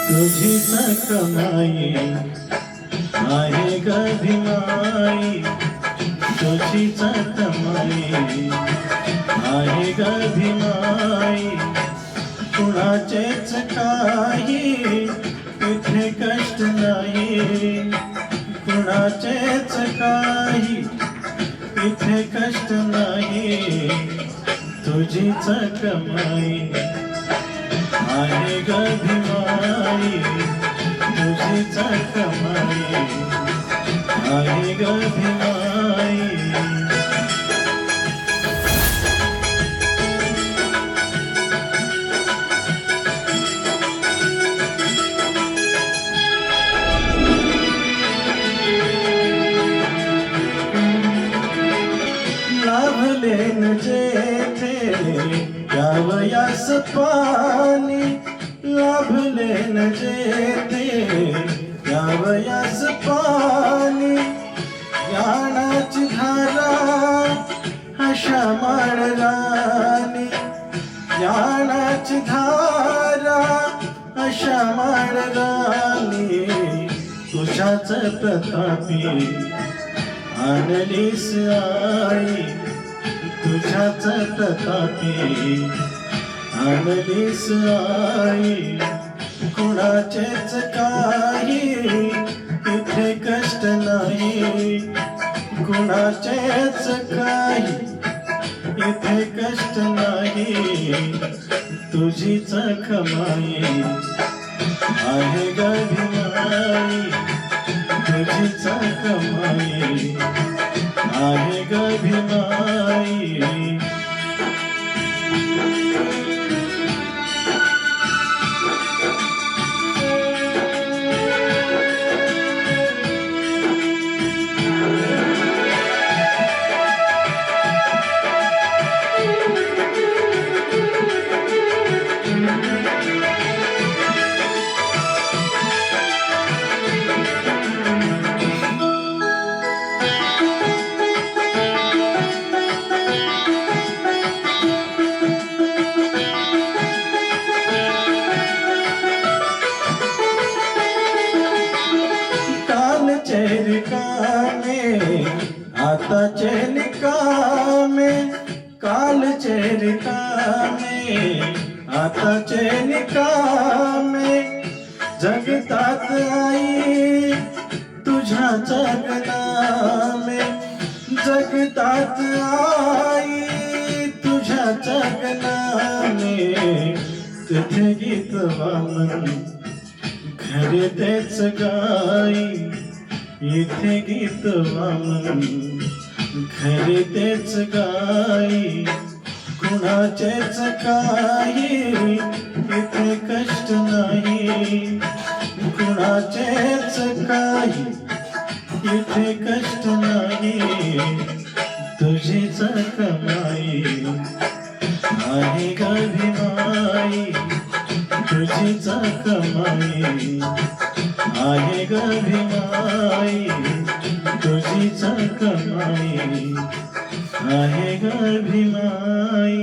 तुझीच कमाई आहे ग भीमाई, तुझीच कमाई आहे ग भीमाई. कुणाचेच काही इथे कष्ट नाही, कुणाचेच काही इथे कष्ट नाही. तुझीच कमाई आहे ग भीमाई, तुझीच कमाई आहे ग भीमाई. लाभले न जेथे त्यावयास पाणी, लाभले न जेथे त्यावयास पाणी. ज्ञानाची धारा अशा माळरानी, ज्ञानाची धारा अशा माळरानी. तुझ्याच प्रतापी आणलीस आई, तुझ्याच प्रतापी आणलीस आई. कुणाचेच काही इथे कष्ट नाही, कुणाचेच काही इथे कष्ट नाही. तुझीच कमाई आहे ग भीमाई, तुझीच कमाई आहे ग भीमाई. रिकामे आताचे निकामे, कालचे रिकामे आताचे निकामे. जगतात आई तुझ्या जगनामे, जगतात आई तुझ्या जगनामे. तिथे गीत वामन घरी तेच गाई, इथे गीत वामन घरी तेच गाई. कुणाचेच काही इथे कष्ट नाही, कुणाचेच काही इथे कष्ट नाही. तुझीच कमाई आहे ग भीमाई, तुझीच कमाई आहे ग भीमाई, तुझीच कमाई आहे ग भीमाई.